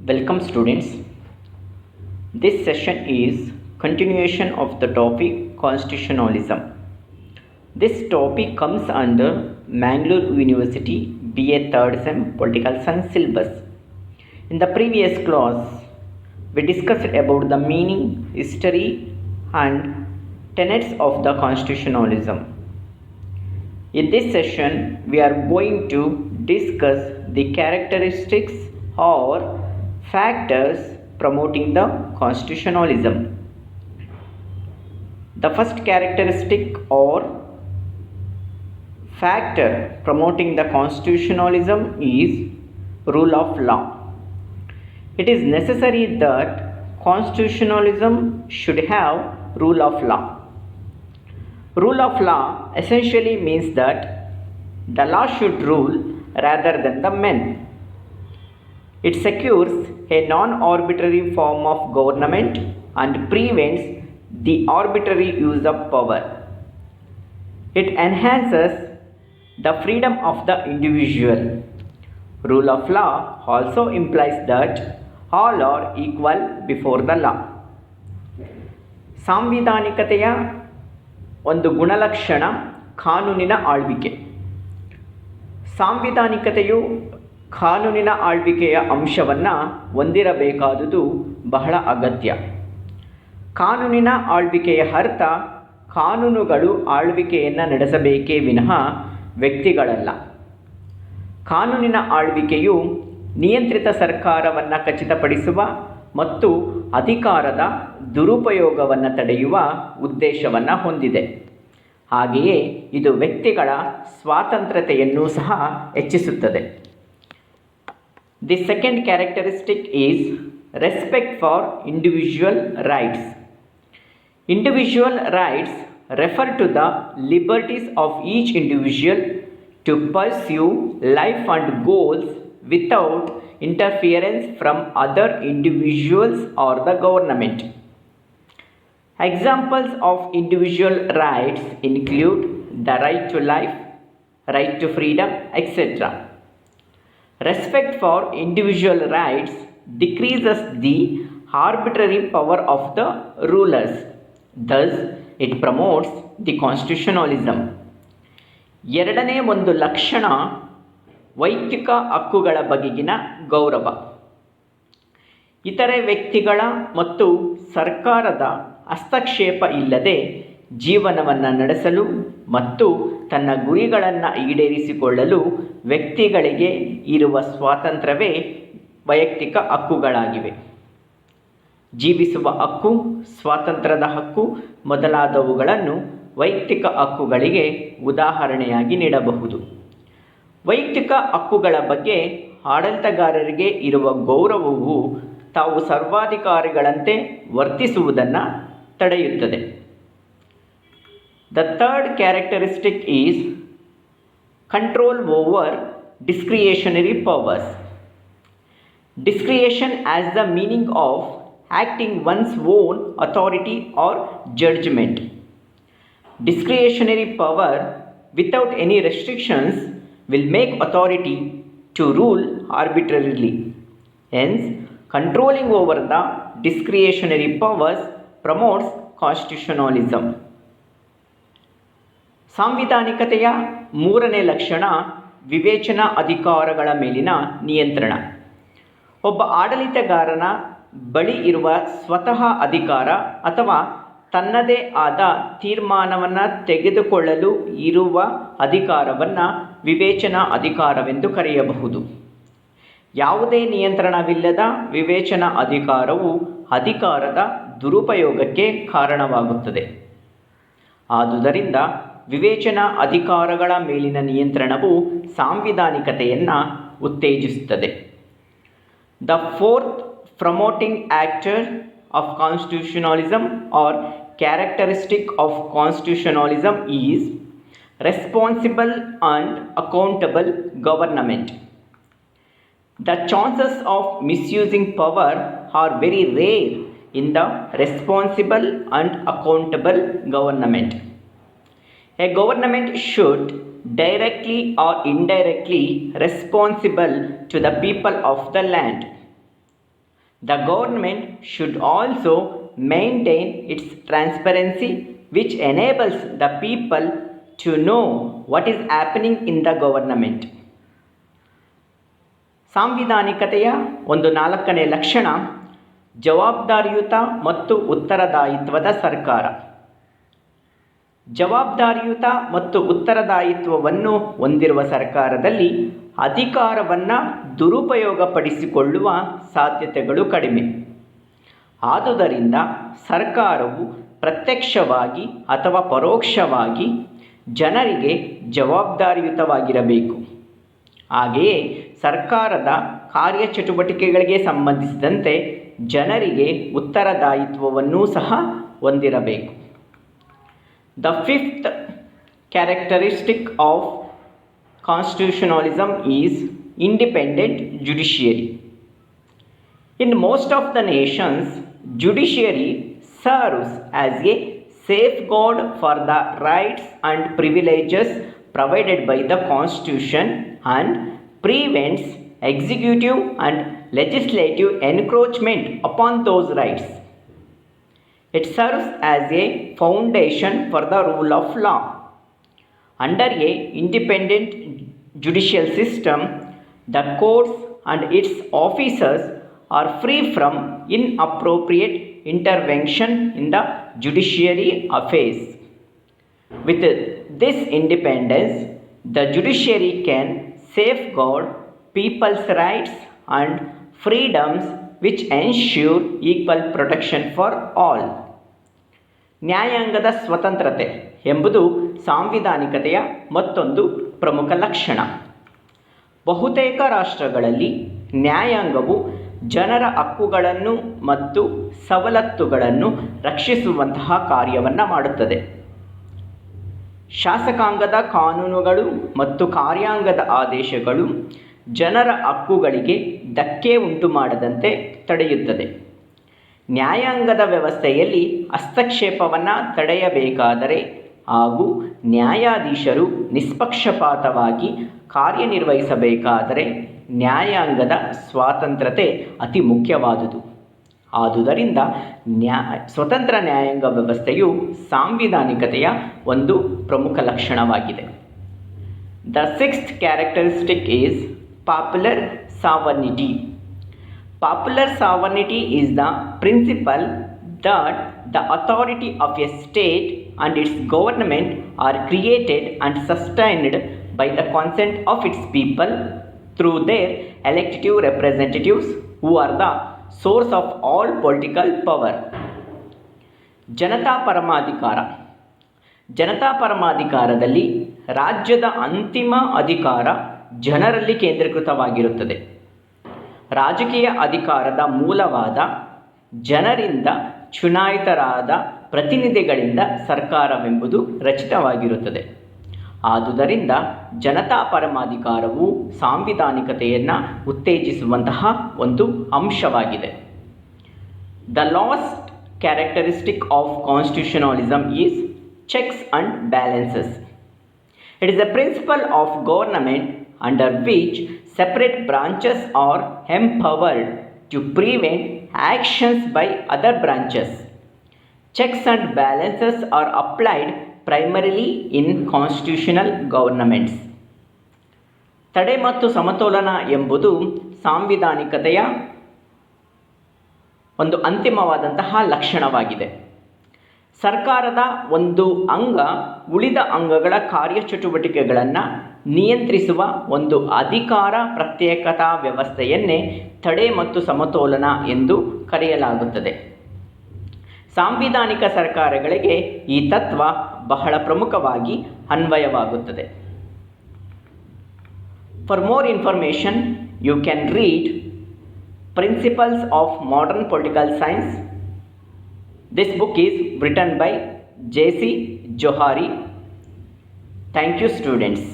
Welcome students. This session is continuation of the topic constitutionalism. This topic comes under Mangalore University BA 3rd Sem Political Science syllabus. In the previous class, we discussed about the meaning, history and tenets of the constitutionalism. In this session, we are going to discuss the characteristics or factors promoting the constitutionalism. The first characteristic or factor promoting the constitutionalism is rule of law. It is necessary that constitutionalism should have rule of law. Rule of law essentially means that the law should rule rather than the men. It secures a non-arbitrary form of government and prevents the arbitrary use of power. It enhances the freedom of the individual. Rule of law also implies that all are equal before the law. ಸಾಂವಿಧಾನಿಕತೆಯ ಒಂದು ಗುಣಲಕ್ಷಣ ಕಾನೂನಿನ ಆಳ್ವಿಕೆ. ಸಾಂವಿಧಾನಿಕತೆಯು ಕಾನೂನಿನ ಆಳ್ವಿಕೆಯ ಅಂಶವನ್ನು ಹೊಂದಿರಬೇಕಾದುದು ಬಹಳ ಅಗತ್ಯ. ಕಾನೂನಿನ ಆಳ್ವಿಕೆಯ ಅರ್ಥ ಕಾನೂನುಗಳು ಆಳ್ವಿಕೆಯನ್ನು ನಡೆಸಬೇಕೇ ವಿನಃ ವ್ಯಕ್ತಿಗಳಲ್ಲ. ಕಾನೂನಿನ ಆಳ್ವಿಕೆಯು ನಿಯಂತ್ರಿತ ಸರ್ಕಾರವನ್ನು ಖಚಿತಪಡಿಸುವ ಮತ್ತು ಅಧಿಕಾರದ ದುರುಪಯೋಗವನ್ನು ತಡೆಯುವ ಉದ್ದೇಶವನ್ನು ಹೊಂದಿದೆ. ಹಾಗೆಯೇ ಇದು ವ್ಯಕ್ತಿಗಳ ಸ್ವಾತಂತ್ರ್ಯತೆಯನ್ನು ಸಹ ಹೆಚ್ಚಿಸುತ್ತದೆ. The second characteristic is respect for individual rights. Individual rights refer to the liberties of each individual to pursue life and goals without interference from other individuals or the government. Examples of individual rights include the right to life, right to freedom, etc. Respect for individual rights decreases the arbitrary power of the rulers. Thus, it promotes the constitutionalism. ಎರಡನೇ ಒಂದು ಲಕ್ಷಣ ವೈಯಕ್ತಿಕ ಹಕ್ಕುಗಳ ಬಗೆಗಿನ ಗೌರವ. ಇತರೆ ವ್ಯಕ್ತಿಗಳ ಮತ್ತು ಸರ್ಕಾರದ ಹಸ್ತಕ್ಷೇಪ ಇಲ್ಲದೆ ಜೀವನವನ್ನು ನಡೆಸಲು ಮತ್ತು ತನ್ನ ಗುರಿಗಳನ್ನು ಈಡೇರಿಸಿಕೊಳ್ಳಲು ವ್ಯಕ್ತಿಗಳಿಗೆ ಇರುವ ಸ್ವಾತಂತ್ರ್ಯವೇ ವೈಯಕ್ತಿಕ ಹಕ್ಕುಗಳಾಗಿವೆ. ಜೀವಿಸುವ ಹಕ್ಕು, ಸ್ವಾತಂತ್ರ್ಯದ ಹಕ್ಕು ಮೊದಲಾದವುಗಳನ್ನು ವೈಯಕ್ತಿಕ ಹಕ್ಕುಗಳಿಗೆ ಉದಾಹರಣೆಯಾಗಿ ನೀಡಬಹುದು. ವೈಯಕ್ತಿಕ ಹಕ್ಕುಗಳ ಬಗ್ಗೆ ಆಡಳಿತಗಾರರಿಗೆ ಇರುವ ಗೌರವವು ತಾವು ಸರ್ವಾಧಿಕಾರಿಗಳಂತೆ ವರ್ತಿಸುವುದನ್ನು ತಡೆಯುತ್ತದೆ. The third characteristic is control over discretionary powers. Discretion has the meaning of acting one's own authority or judgment. Discretionary power without any restrictions will make authority to rule arbitrarily. Hence, controlling over the discretionary powers promotes constitutionalism. ಸಾಂವಿಧಾನಿಕತೆಯ ಮೂರನೇ ಲಕ್ಷಣ ವಿವೇಚನಾ ಅಧಿಕಾರಗಳ ಮೇಲಿನ ನಿಯಂತ್ರಣ. ಒಬ್ಬ ಆಡಳಿತಗಾರನ ಬಳಿ ಇರುವ ಸ್ವತಃ ಅಧಿಕಾರ ಅಥವಾ ತನ್ನದೇ ಆದ ತೀರ್ಮಾನವನ್ನು ತೆಗೆದುಕೊಳ್ಳಲು ಇರುವ ಅಧಿಕಾರವನ್ನು ವಿವೇಚನಾ ಅಧಿಕಾರವೆಂದು ಕರೆಯಬಹುದು. ಯಾವುದೇ ನಿಯಂತ್ರಣವಿಲ್ಲದ ವಿವೇಚನಾ ಅಧಿಕಾರವು ಅಧಿಕಾರದ ದುರುಪಯೋಗಕ್ಕೆ ಕಾರಣವಾಗುತ್ತದೆ. ಆದುದರಿಂದ ವಿವೇಚನಾ ಅಧಿಕಾರಗಳ ಮೇಲಿನ ನಿಯಂತ್ರಣವು ಸಾಂವಿಧಾನಿಕತೆಯನ್ನು ಉತ್ತೇಜಿಸುತ್ತದೆ. The fourth promoting factor of constitutionalism or characteristic of constitutionalism is responsible and accountable government. The chances of misusing power are very rare in the responsible and accountable government. A government should directly or indirectly responsible to the people of the land. The government should also maintain its transparency, which enables the people to know what is happening in the government. ಸಾಂವಿಧಾನಿಕತೆಯ ಒಂದು 4ನೇ ಲಕ್ಷಣ ಜವಾಬ್ದಾರಿಯುತ ಮತ್ತು ಉತ್ತರದಾಯಿತ್ವದ ಸರ್ಕಾರ. ಜವಾಬ್ದಾರಿಯುತ ಮತ್ತು ಉತ್ತರದಾಯಿತ್ವವನ್ನು ಹೊಂದಿರುವ ಸರ್ಕಾರದಲ್ಲಿ ಅಧಿಕಾರವನ್ನು ದುರುಪಯೋಗಪಡಿಸಿಕೊಳ್ಳುವ ಸಾಧ್ಯತೆಗಳು ಕಡಿಮೆ. ಆದುದರಿಂದ ಸರ್ಕಾರವು ಪ್ರತ್ಯಕ್ಷವಾಗಿ ಅಥವಾ ಪರೋಕ್ಷವಾಗಿ ಜನರಿಗೆ ಜವಾಬ್ದಾರಿಯುತವಾಗಿರಬೇಕು. ಹಾಗೆಯೇ ಸರ್ಕಾರದ ಕಾರ್ಯಚಟುವಟಿಕೆಗಳಿಗೆ ಸಂಬಂಧಿಸಿದಂತೆ ಜನರಿಗೆ ಉತ್ತರದಾಯಿತ್ವವನ್ನೂ ಸಹ ಹೊಂದಿರಬೇಕು. The fifth characteristic of constitutionalism is independent judiciary. In most of the nations, judiciary serves as a safeguard for the rights and privileges provided by the Constitution and prevents executive and legislative encroachment upon those rights. It serves as a foundation for the rule of law. Under a independent judicial system, the courts and its officers are free from inappropriate intervention in the judiciary affairs. With this independence, the judiciary can safeguard people's rights and freedoms which ensure equal protection for all. ನ್ಯಾಯಾಂಗದ ಸ್ವತಂತ್ರತೆ ಎಂಬುದು ಸಾಂವಿಧಾನಿಕತೆಯ ಮತ್ತೊಂದು ಪ್ರಮುಖ ಲಕ್ಷಣ. ಬಹುತೇಕ ರಾಷ್ಟ್ರಗಳಲ್ಲಿ ನ್ಯಾಯಾಂಗವು ಜನರ ಹಕ್ಕುಗಳನ್ನು ಮತ್ತು ಸವಲತ್ತುಗಳನ್ನು ರಕ್ಷಿಸುವಂತಹ ಕಾರ್ಯವನ್ನು ಮಾಡುತ್ತದೆ. ಶಾಸಕಾಂಗದ ಕಾನೂನುಗಳು ಮತ್ತು ಕಾರ್ಯಾಂಗದ ಆದೇಶಗಳು ಜನರ ಹಕ್ಕುಗಳಿಗೆ ಧಕ್ಕೆ ಉಂಟು ಮಾಡದಂತೆ ತಡೆಯುತ್ತದೆ. ನ್ಯಾಯಾಂಗದ ವ್ಯವಸ್ಥೆಯಲ್ಲಿ ಹಸ್ತಕ್ಷೇಪವನ್ನು ತಡೆಯಬೇಕಾದರೆ ಹಾಗೂ ನ್ಯಾಯಾಧೀಶರು ನಿಷ್ಪಕ್ಷಪಾತವಾಗಿ ಕಾರ್ಯನಿರ್ವಹಿಸಬೇಕಾದರೆ ನ್ಯಾಯಾಂಗದ ಸ್ವಾತಂತ್ರ್ಯತೆ ಅತಿ ಮುಖ್ಯವಾದುದು. ಆದುದರಿಂದ ಸ್ವತಂತ್ರ ನ್ಯಾಯಾಂಗ ವ್ಯವಸ್ಥೆಯು ಸಾಂವಿಧಾನಿಕತೆಯ ಒಂದು ಪ್ರಮುಖ ಲಕ್ಷಣವಾಗಿದೆ. The sixth characteristic is popular sovereignty. Popular sovereignty is the principle that the authority of a state and its government are created and sustained by the consent of its people through their elected representatives who are the source of all political power. Janata ಪರಮಾಧಿಕಾರ. Janata ಪರಮಾಧಿಕಾರದಲ್ಲಿ ರಾಜ್ಯದ ಅಂತಿಮ ಅಧಿಕಾರ ಜನರಲ್ಲಿ ಕೇಂದ್ರೀಕೃತವಾಗಿರುತ್ತದೆ. ರಾಜಕೀಯ ಅಧಿಕಾರದ ಮೂಲವಾದ ಜನರಿಂದ ಚುನಾಯಿತರಾದ ಪ್ರತಿನಿಧಿಗಳಿಂದ ಸರ್ಕಾರವೆಂಬುದು ರಚಿತವಾಗಿರುತ್ತದೆ. ಆದುದರಿಂದ ಜನತಾ ಪರಮಾಧಿಕಾರವು ಸಾಂವಿಧಾನಿಕತೆಯನ್ನು ಉತ್ತೇಜಿಸುವಂತಹ ಒಂದು ಅಂಶವಾಗಿದೆ. The last characteristic of constitutionalism is checks and balances. It is a principle of government under which separate branches are empowered to prevent actions by other branches. Checks and balances are applied primarily in constitutional governments. ತಡೆ ಮತ್ತು ಸಮತೋಲನ ಎಂಬುದು ಸಾಂವಿಧಾನಿಕತೆಯ ಒಂದು ಅಂತಿಮವಾದಂತಹ ಲಕ್ಷಣವಾಗಿದೆ. ಸರ್ಕಾರದ ಒಂದು ಅಂಗ ಉಳಿದ ಅಂಗಗಳ ಕಾರ್ಯಚಟುವಟಿಕೆಗಳನ್ನು ನಿಯಂತ್ರಿಸುವ ಒಂದು ಅಧಿಕಾರ ಪ್ರತ್ಯೇಕತಾ ವ್ಯವಸ್ಥೆಯನ್ನೇ ತಡೆ ಮತ್ತು ಸಮತೋಲನ ಎಂದು ಕರೆಯಲಾಗುತ್ತದೆ. ಸಾಂವಿಧಾನಿಕ ಸರ್ಕಾರಗಳಿಗೆ ಈ ತತ್ವ ಬಹಳ ಪ್ರಮುಖವಾಗಿ ಅನ್ವಯವಾಗುತ್ತದೆ. For more information you can read Principles of Modern Political Science. This book is written by J.C. Johari. Thank you, students.